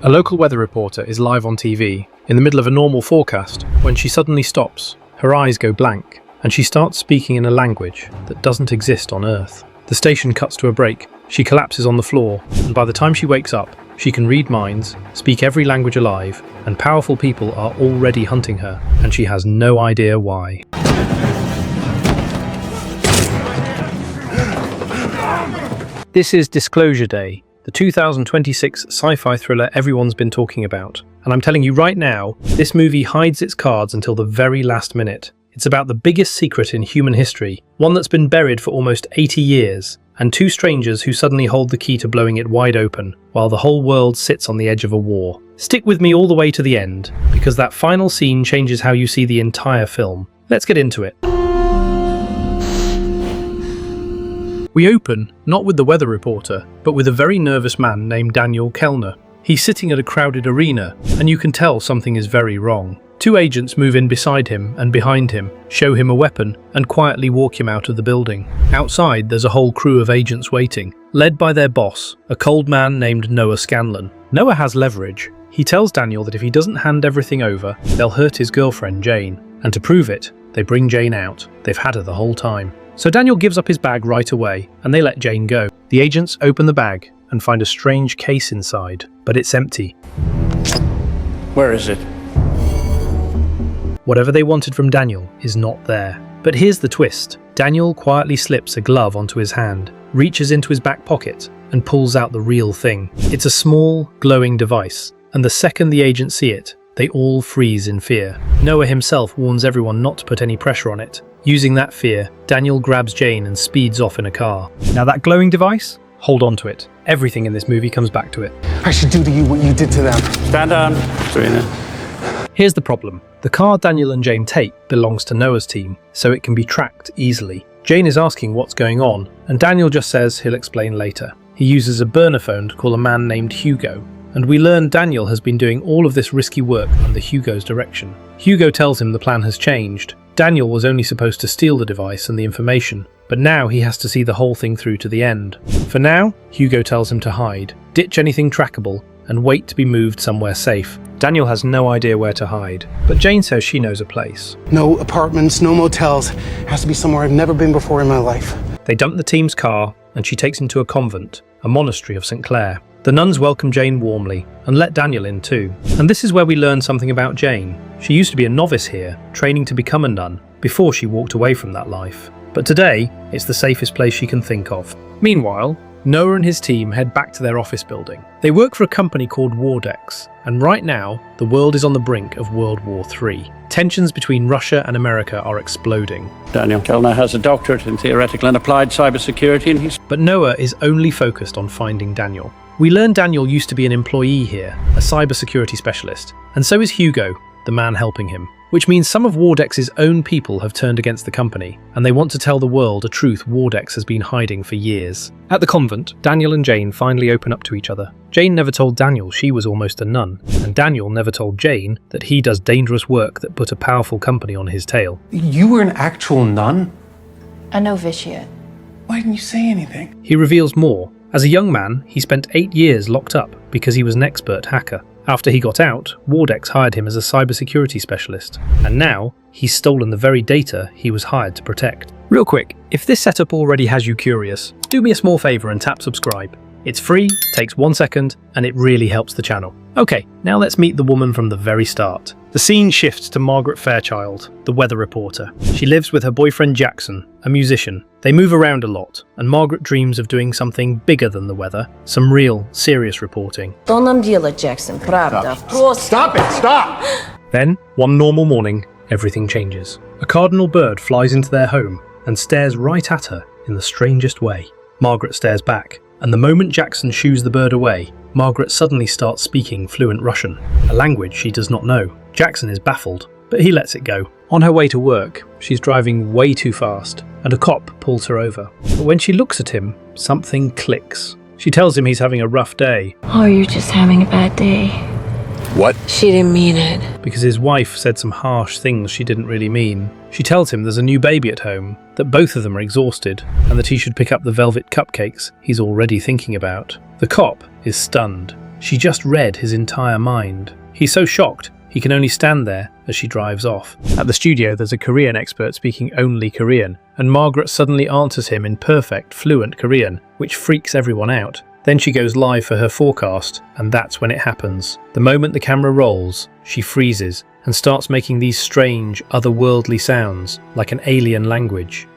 A local weather reporter is live on TV, in the middle of a normal forecast, when she suddenly stops, her eyes go blank, and she starts speaking in a language that doesn't exist on Earth. The station cuts to a break, she collapses on the floor, and by the time she wakes up, she can read minds, speak every language alive, and powerful people are already hunting her, and she has no idea why. This is Disclosure Day, the 2026 sci-fi thriller everyone's been talking about. And I'm telling you right now, this movie hides its cards until the very last minute. It's about the biggest secret in human history, one that's been buried for almost 80 years, and two strangers who suddenly hold the key to blowing it wide open, while the whole world sits on the edge of a war. Stick with me all the way to the end, because that final scene changes how you see the entire film. Let's get into it. We open, not with the weather reporter, but with a very nervous man named Daniel Kellner. He's sitting at a crowded arena, and you can tell something is very wrong. Two agents move in beside him and behind him, show him a weapon, and quietly walk him out of the building. Outside, there's a whole crew of agents waiting, led by their boss, a cold man named Noah Scanlon. Noah has leverage. He tells Daniel that if he doesn't hand everything over, they'll hurt his girlfriend Jane. And to prove it, they bring Jane out. They've had her the whole time. So Daniel gives up his bag right away, and they let Jane go. The agents open the bag and find a strange case inside, but it's empty. Where is it? Whatever they wanted from Daniel is not there. But here's the twist. Daniel quietly slips a glove onto his hand, reaches into his back pocket, and pulls out the real thing. It's a small, glowing device, and the second the agents see it, they all freeze in fear. Noah himself warns everyone not to put any pressure on it. Using that fear, Daniel grabs Jane and speeds off in a car. Now that glowing device? Hold on to it. Everything in this movie comes back to it. I should do to you what you did to them. Stand down, Serena. Here's the problem. The car Daniel and Jane take belongs to Noah's team, so it can be tracked easily. Jane is asking what's going on, and Daniel just says he'll explain later. He uses a burner phone to call a man named Hugo, and we learn Daniel has been doing all of this risky work under Hugo's direction. Hugo tells him the plan has changed. Daniel was only supposed to steal the device and the information, but now he has to see the whole thing through to the end. For now, Hugo tells him to hide, ditch anything trackable, and wait to be moved somewhere safe. Daniel has no idea where to hide, but Jane says she knows a place. No apartments, no motels. It has to be somewhere I've never been before in my life. They dump the team's car, and she takes him to a convent, a monastery of St. Clair. The nuns welcome Jane warmly, and let Daniel in too. And this is where we learn something about Jane. She used to be a novice here, training to become a nun, before she walked away from that life. But today, it's the safest place she can think of. Meanwhile, Noah and his team head back to their office building. They work for a company called Wardex, and right now, the world is on the brink of World War III. Tensions between Russia and America are exploding. Daniel Kellner has a doctorate in theoretical and applied cybersecurity, and he's... But Noah is only focused on finding Daniel. We learn Daniel used to be an employee here, a cybersecurity specialist, and so is Hugo, the man helping him. Which means some of Wardex's own people have turned against the company, and they want to tell the world a truth Wardex has been hiding for years. At the convent, Daniel and Jane finally open up to each other. Jane never told Daniel she was almost a nun, and Daniel never told Jane that he does dangerous work that put a powerful company on his tail. You were an actual nun? A novitiate. Why didn't you say anything? He reveals more. As a young man, he spent 8 years locked up because he was an expert hacker. After he got out, Wardex hired him as a cybersecurity specialist, and now he's stolen the very data he was hired to protect. Real quick, if this setup already has you curious, do me a small favour and tap subscribe. It's free, takes 1 second, and it really helps the channel. Okay, now let's meet the woman from the very start. The scene shifts to Margaret Fairchild, the weather reporter. She lives with her boyfriend Jackson, a musician. They move around a lot, and Margaret dreams of doing something bigger than the weather, some real, serious reporting. Что нам делать, Джексон? Правда. Просто. Stop it! Stop! Then, one normal morning, everything changes. A cardinal bird flies into their home and stares right at her in the strangest way. Margaret stares back, and the moment Jackson shoos the bird away, Margaret suddenly starts speaking fluent Russian, a language she does not know. Jackson is baffled, but he lets it go. On her way to work, she's driving way too fast, and a cop pulls her over. But when she looks at him, something clicks. She tells him he's having a rough day. Oh, you're just having a bad day. What? She didn't mean it. Because his wife said some harsh things she didn't really mean. She tells him there's a new baby at home, that both of them are exhausted, and that he should pick up the velvet cupcakes he's already thinking about. The cop is stunned. She just read his entire mind. He's so shocked, he can only stand there as she drives off. At the studio, there's a Korean expert speaking only Korean, and Margaret suddenly answers him in perfect, fluent Korean, which freaks everyone out. Then she goes live for her forecast, and that's when it happens. The moment the camera rolls, she freezes and starts making these strange, otherworldly sounds, like an alien language.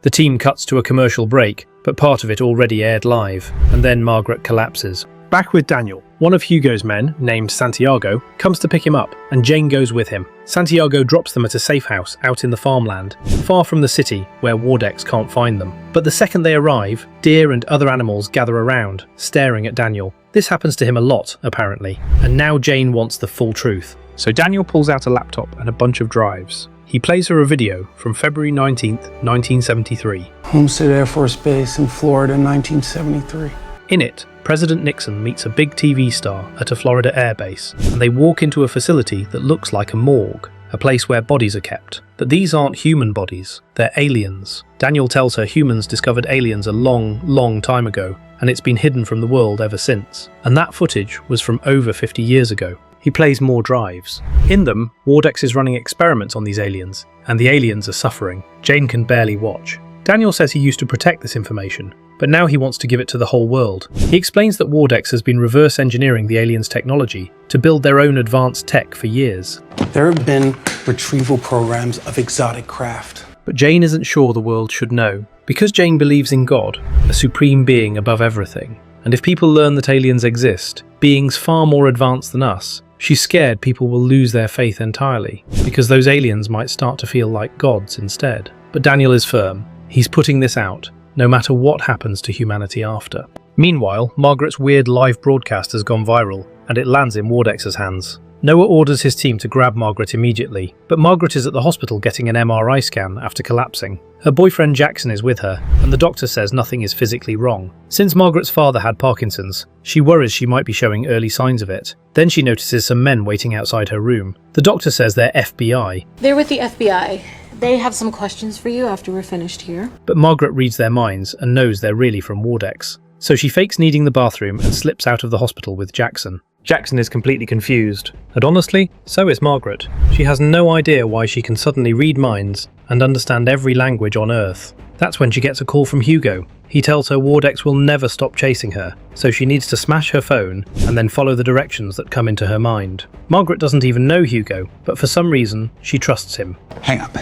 The team cuts to a commercial break, but part of it already aired live, and then Margaret collapses. Back with Daniel. One of Hugo's men, named Santiago, comes to pick him up, and Jane goes with him. Santiago drops them at a safe house out in the farmland, far from the city where Wardex can't find them. But the second they arrive, deer and other animals gather around, staring at Daniel. This happens to him a lot, apparently, and now Jane wants the full truth. So Daniel pulls out a laptop and a bunch of drives. He plays her a video from February 19th, 1973. Homestead Air Force Base in Florida, 1973. In it, President Nixon meets a big TV star at a Florida air base, and they walk into a facility that looks like a morgue, a place where bodies are kept. But these aren't human bodies, they're aliens. Daniel tells her humans discovered aliens a long time ago, and it's been hidden from the world ever since. And that footage was from over 50 years ago. He plays more drives. In them, Wardex is running experiments on these aliens, and the aliens are suffering. Jane can barely watch. Daniel says he used to protect this information, but now he wants to give it to the whole world. He explains that Wardex has been reverse engineering the aliens' technology to build their own advanced tech for years. There have been retrieval programs of exotic craft. But Jane isn't sure the world should know, because Jane believes in God, a supreme being above everything. And if people learn that aliens exist, beings far more advanced than us, she's scared people will lose their faith entirely, because those aliens might start to feel like gods instead. But Daniel is firm. He's putting this out, no matter what happens to humanity after. Meanwhile, Margaret's weird live broadcast has gone viral, and it lands in Wardex's hands. Noah orders his team to grab Margaret immediately, but Margaret is at the hospital getting an MRI scan after collapsing. Her boyfriend Jackson is with her, and the doctor says nothing is physically wrong. Since Margaret's father had Parkinson's, she worries she might be showing early signs of it. Then she notices some men waiting outside her room. The doctor says they're FBI. They're with the FBI. They have some questions for you after we're finished here. But Margaret reads their minds and knows they're really from Wardex. So she fakes needing the bathroom and slips out of the hospital with Jackson. Jackson is completely confused, and honestly, so is Margaret. She has no idea why she can suddenly read minds and understand every language on Earth. That's when she gets a call from Hugo. He tells her Wardex will never stop chasing her, so she needs to smash her phone and then follow the directions that come into her mind. Margaret doesn't even know Hugo, but for some reason, she trusts him. Hang up.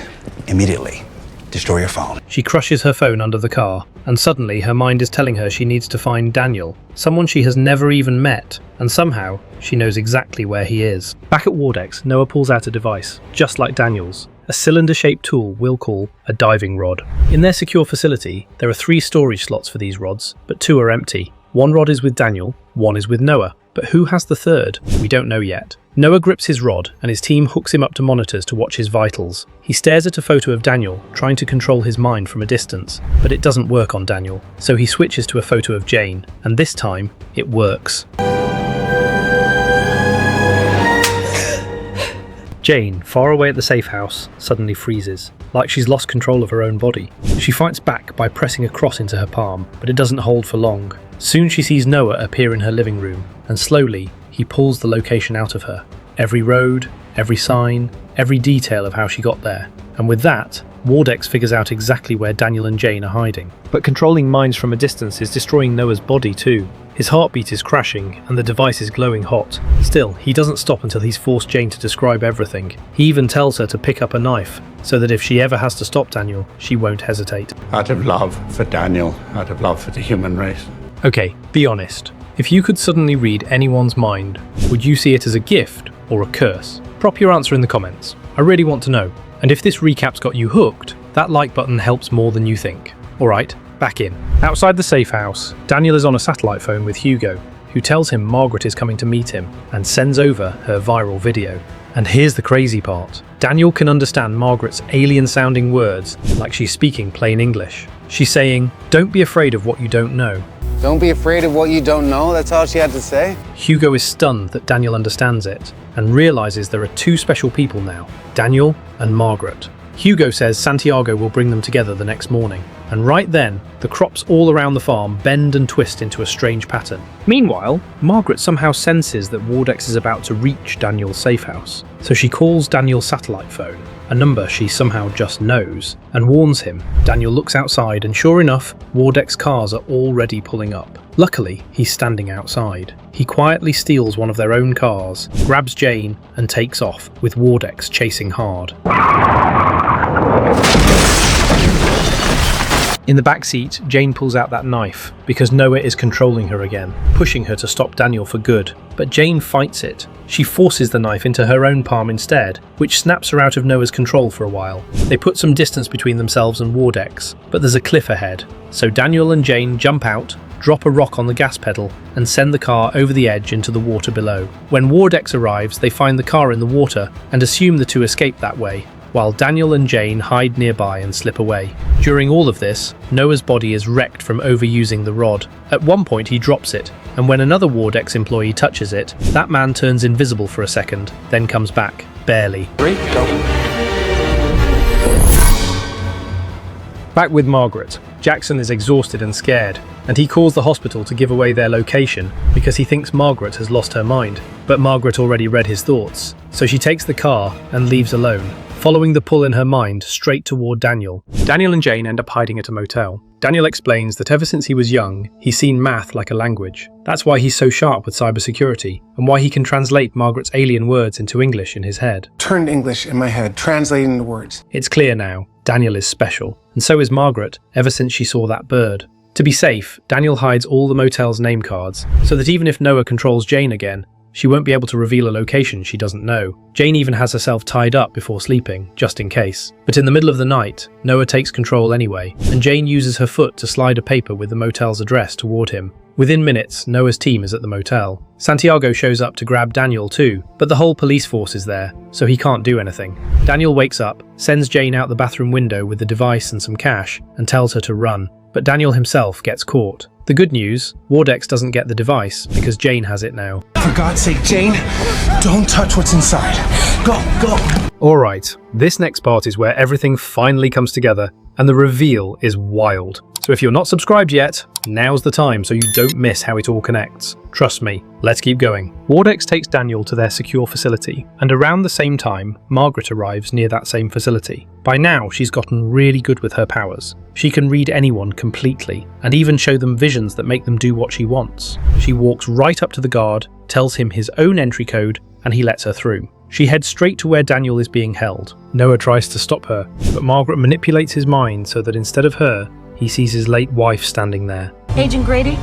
Immediately. Destroy your phone. She crushes her phone under the car, and suddenly her mind is telling her she needs to find Daniel, someone she has never even met, and somehow she knows exactly where he is. Back at Wardex, Noah pulls out a device, just like Daniel's, a cylinder-shaped tool we'll call a diving rod. In their secure facility, there are 3 storage slots for these rods, but 2 are empty. 1 rod is with Daniel, 1 is with Noah, but who has the 3rd? We don't know yet. Noah grips his rod, and his team hooks him up to monitors to watch his vitals. He stares at a photo of Daniel, trying to control his mind from a distance, but it doesn't work on Daniel, so he switches to a photo of Jane, and this time, it works. Jane, far away at the safe house, suddenly freezes, like she's lost control of her own body. She fights back by pressing a cross into her palm, but it doesn't hold for long. Soon she sees Noah appear in her living room, and slowly, he pulls the location out of her. Every road, every sign, every detail of how she got there. And with that, Wardex figures out exactly where Daniel and Jane are hiding. But controlling minds from a distance is destroying Noah's body too. His heartbeat is crashing, and the device is glowing hot. Still, he doesn't stop until he's forced Jane to describe everything. He even tells her to pick up a knife, so that if she ever has to stop Daniel, she won't hesitate. Out of love for Daniel, out of love for the human race. Okay, be honest. If you could suddenly read anyone's mind, would you see it as a gift or a curse? Drop your answer in the comments. I really want to know. And if this recap's got you hooked, that like button helps more than you think. Alright, back in. Outside the safe house, Daniel is on a satellite phone with Hugo, who tells him Margaret is coming to meet him and sends over her viral video. And here's the crazy part. Daniel can understand Margaret's alien-sounding words like she's speaking plain English. She's saying, "Don't be afraid of what you don't know." Don't be afraid of what you don't know, that's all she had to say? Hugo is stunned that Daniel understands it and realizes there are 2 special people now, Daniel and Margaret. Hugo says Santiago will bring them together the next morning, and right then, the crops all around the farm bend and twist into a strange pattern. Meanwhile, Margaret somehow senses that Wardex is about to reach Daniel's safe house, so she calls Daniel's satellite phone, a number she somehow just knows, and warns him. Daniel looks outside and sure enough, Wardex cars are already pulling up. Luckily, he's standing outside. He quietly steals one of their own cars, grabs Jane, and takes off, with Wardex chasing hard. In the backseat, Jane pulls out that knife, because Noah is controlling her again, pushing her to stop Daniel for good. But Jane fights it. She forces the knife into her own palm instead, which snaps her out of Noah's control for a while. They put some distance between themselves and Wardex, but there's a cliff ahead. So Daniel and Jane jump out, drop a rock on the gas pedal, and send the car over the edge into the water below. When Wardex arrives, they find the car in the water and assume the two escaped that way, while Daniel and Jane hide nearby and slip away. During all of this, Noah's body is wrecked from overusing the rod. At one point he drops it, and when another Wardex employee touches it, that man turns invisible for a second, then comes back, barely. Back with Margaret, Jackson is exhausted and scared, and he calls the hospital to give away their location because he thinks Margaret has lost her mind. But Margaret already read his thoughts, so she takes the car and leaves alone, following the pull in her mind straight toward Daniel. Daniel and Jane end up hiding at a motel. Daniel explains that ever since he was young, he's seen math like a language. That's why he's so sharp with cybersecurity, and why he can translate Margaret's alien words into English in his head. Turned English in my head, translating the words. It's clear now, Daniel is special, and so is Margaret, ever since she saw that bird. To be safe, Daniel hides all the motel's name cards, so that even if Noah controls Jane again, she won't be able to reveal a location she doesn't know. Jane even has herself tied up before sleeping, just in case. But in the middle of the night, Noah takes control anyway, and Jane uses her foot to slide a paper with the motel's address toward him. Within minutes, Noah's team is at the motel. Santiago shows up to grab Daniel too, but the whole police force is there, so he can't do anything. Daniel wakes up, sends Jane out the bathroom window with the device and some cash, and tells her to run. But Daniel himself gets caught. The good news, Wardex doesn't get the device because Jane has it now. For God's sake, Jane, don't touch what's inside. Go. Alright, this next part is where everything finally comes together, and the reveal is wild. So if you're not subscribed yet, now's the time so you don't miss how it all connects. Trust me, let's keep going. Wardex takes Daniel to their secure facility, and around the same time, Margaret arrives near that same facility. By now, she's gotten really good with her powers. She can read anyone completely, and even show them visions that make them do what she wants. She walks right up to the guard, tells him his own entry code, and he lets her through. She heads straight to where Daniel is being held. Noah tries to stop her, but Margaret manipulates his mind so that instead of her, he sees his late wife standing there. Agent Grady?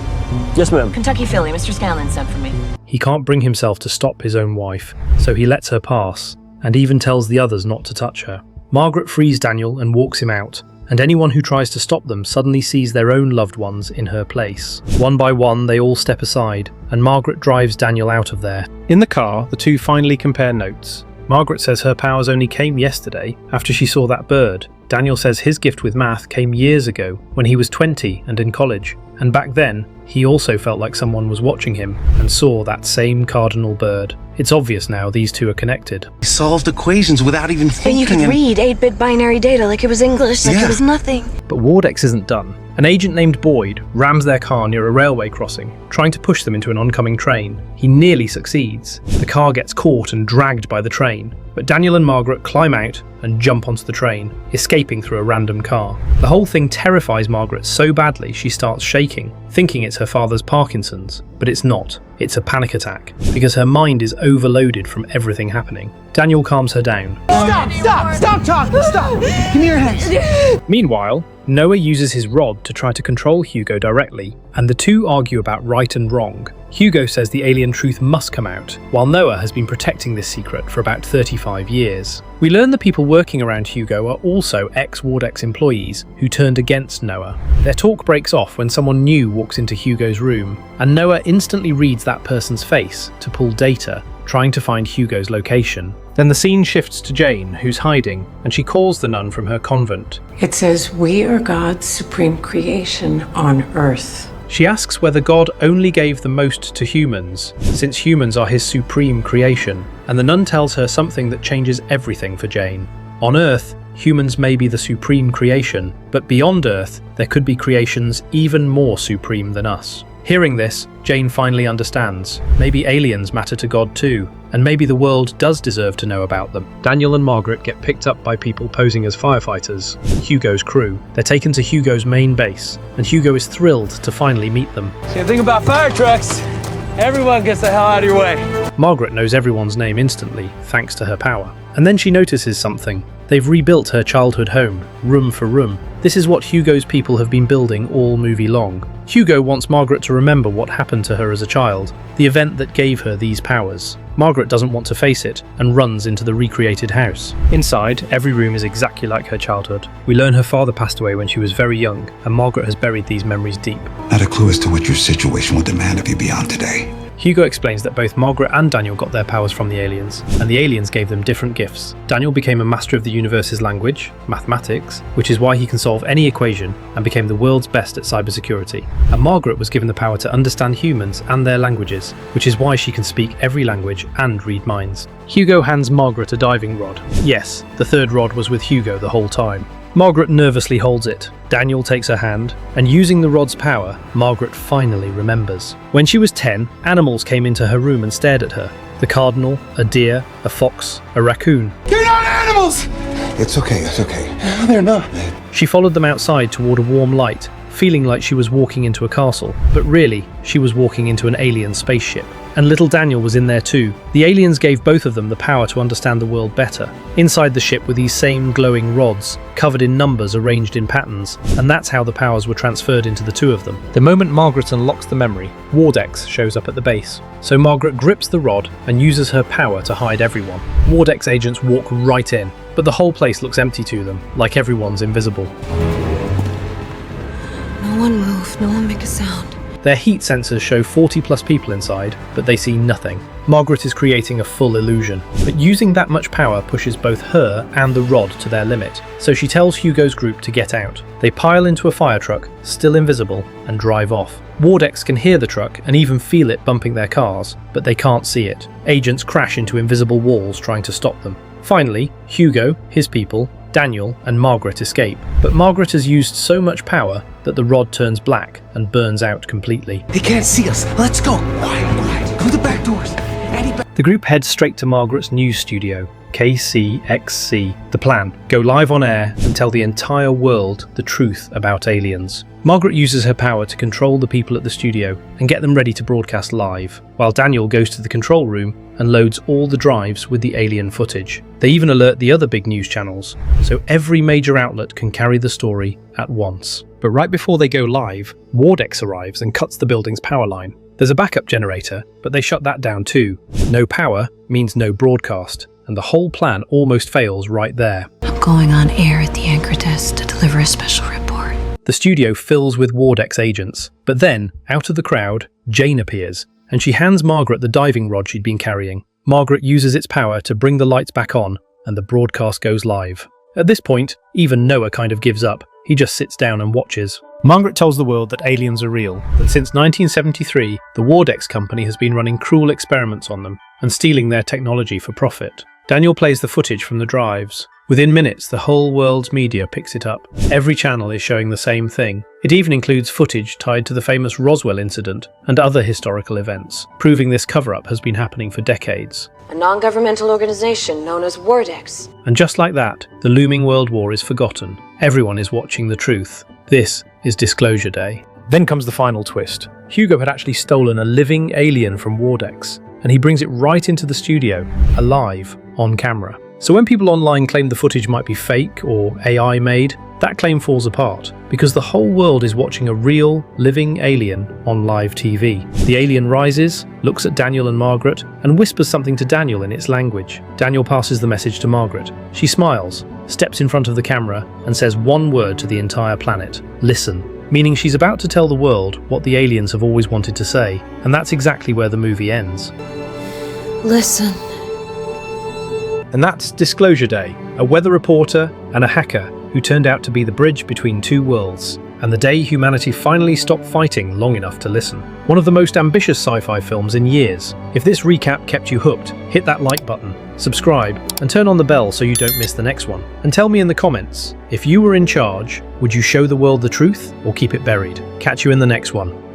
Yes, ma'am. Kentucky Philly, Mr. Scanlon sent for me. He can't bring himself to stop his own wife, so he lets her pass, and even tells the others not to touch her. Margaret frees Daniel and walks him out, and anyone who tries to stop them suddenly sees their own loved ones in her place. One by one, they all step aside, and Margaret drives Daniel out of there. In the car, the two finally compare notes. Margaret says her powers only came yesterday, after she saw that bird. Daniel says his gift with math came years ago, when he was 20 and in college, and back then, he also felt like someone was watching him, and saw that same cardinal bird. It's obvious now these two are connected. He solved equations without even And thinking. you could read 8-bit binary data like it was English, like Yeah. it was nothing. But Wardex isn't done. An agent named Boyd rams their car near a railway crossing, trying to push them into an oncoming train. He nearly succeeds. The car gets caught and dragged by the train, but Daniel and Margaret climb out and jump onto the train, escaping through a random car. The whole thing terrifies Margaret so badly she starts shaking, thinking it's her father's Parkinson's, but it's not. It's a panic attack, because her mind is overloaded from everything happening. Daniel calms her down. Stop talking, stop. Give me your hands. Meanwhile, Noah uses his rod to try to control Hugo directly, and the two argue about right and wrong. Hugo says the alien truth must come out, while Noah has been protecting this secret for about 35 years. We learn the people working around Hugo are also ex-Wardex employees who turned against Noah. Their talk breaks off when someone new walks into Hugo's room, and Noah instantly reads that person's face to pull data, trying to find Hugo's location. Then the scene shifts to Jane, who's hiding, and she calls the nun from her convent. It says, "We are God's supreme creation on earth." She asks whether God only gave the most to humans, since humans are his supreme creation, and the nun tells her something that changes everything for Jane. On Earth, humans may be the supreme creation, but beyond Earth, there could be creations even more supreme than us. Hearing this, Jane finally understands. Maybe aliens matter to God too, and maybe the world does deserve to know about them. Daniel and Margaret get picked up by people posing as firefighters, Hugo's crew. They're taken to Hugo's main base, and Hugo is thrilled to finally meet them. Can't think about fire trucks. Everyone gets the hell out of your way. Margaret knows everyone's name instantly, thanks to her power. And then she notices something. They've rebuilt her childhood home, room for room. This is what Hugo's people have been building all movie long. Hugo wants Margaret to remember what happened to her as a child, the event that gave her these powers. Margaret doesn't want to face it and runs into the recreated house. Inside, every room is exactly like her childhood. We learn her father passed away when she was very young, and Margaret has buried these memories deep. Not a clue as to what your situation will demand of you beyond today. Hugo explains that both Margaret and Daniel got their powers from the aliens, and the aliens gave them different gifts. Daniel became a master of the universe's language, mathematics, which is why he can solve any equation and became the world's best at cybersecurity. And Margaret was given the power to understand humans and their languages, which is why she can speak every language and read minds. Hugo hands Margaret a diving rod. Yes, the third rod was with Hugo the whole time. Margaret nervously holds it. Daniel takes her hand, and using the rod's power, Margaret finally remembers. When she was 10, animals came into her room and stared at her. The cardinal, a deer, a fox, a raccoon. You're not animals! It's okay, it's okay. No, they're not. She followed them outside toward a warm light, feeling like she was walking into a castle, but really, she was walking into an alien spaceship. And little Daniel was in there too. The aliens gave both of them the power to understand the world better. Inside the ship were these same glowing rods, covered in numbers arranged in patterns, and that's how the powers were transferred into the two of them. The moment Margaret unlocks the memory, Wardex shows up at the base. So Margaret grips the rod and uses her power to hide everyone. Wardex agents walk right in, but the whole place looks empty to them, like everyone's invisible. No one move, no one make a sound. Their heat sensors show 40+ people inside, but they see nothing. Margaret is creating a full illusion, but using that much power pushes both her and the rod to their limit, so she tells Hugo's group to get out. They pile into a fire truck, still invisible, and drive off. Wardex can hear the truck and even feel it bumping their cars, but they can't see it. Agents crash into invisible walls trying to stop them. Finally, Hugo, his people, Daniel, and Margaret escape, but Margaret has used so much power that the rod turns black and burns out completely. They can't see us. Let's go. Quiet. Go to the back doors. The group heads straight to Margaret's news studio, KCXC. The plan: go live on air and tell the entire world the truth about aliens. Margaret uses her power to control the people at the studio and get them ready to broadcast live, while Daniel goes to the control room and loads all the drives with the alien footage. They even alert the other big news channels, so every major outlet can carry the story at once. But right before they go live, Wardex arrives and cuts the building's power line. There's a backup generator, but they shut that down too. No power means no broadcast, and the whole plan almost fails right there. I'm going on air at the anchor desk to deliver a special report. The studio fills with Wardex agents, but then, out of the crowd, Jane appears, and she hands Margaret the diving rod she'd been carrying. Margaret uses its power to bring the lights back on, and the broadcast goes live. At this point, even Noah kind of gives up. He just sits down and watches. Margaret tells the world that aliens are real, that since 1973, the Wardex company has been running cruel experiments on them and stealing their technology for profit. Daniel plays the footage from the drives. Within minutes, the whole world's media picks it up. Every channel is showing the same thing. It even includes footage tied to the famous Roswell incident and other historical events, proving this cover-up has been happening for decades. A non-governmental organization known as Wardex. And just like that, the looming world war is forgotten. Everyone is watching the truth. This is Disclosure Day. Then comes the final twist. Hugo had actually stolen a living alien from Wardex, and he brings it right into the studio, alive, on camera. So when people online claim the footage might be fake or AI made, that claim falls apart, because the whole world is watching a real, living alien on live TV. The alien rises, looks at Daniel and Margaret, and whispers something to Daniel in its language. Daniel passes the message to Margaret. She smiles, steps in front of the camera, and says one word to the entire planet: listen. Meaning she's about to tell the world what the aliens have always wanted to say, and that's exactly where the movie ends. Listen. And that's Disclosure Day, a weather reporter and a hacker who turned out to be the bridge between two worlds. and the day humanity finally stopped fighting long enough to listen. One of the most ambitious sci-fi films in years. If this recap kept you hooked, hit that like button, subscribe, and turn on the bell so you don't miss the next one. And tell me in the comments, if you were in charge, would you show the world the truth or keep it buried? Catch you in the next one.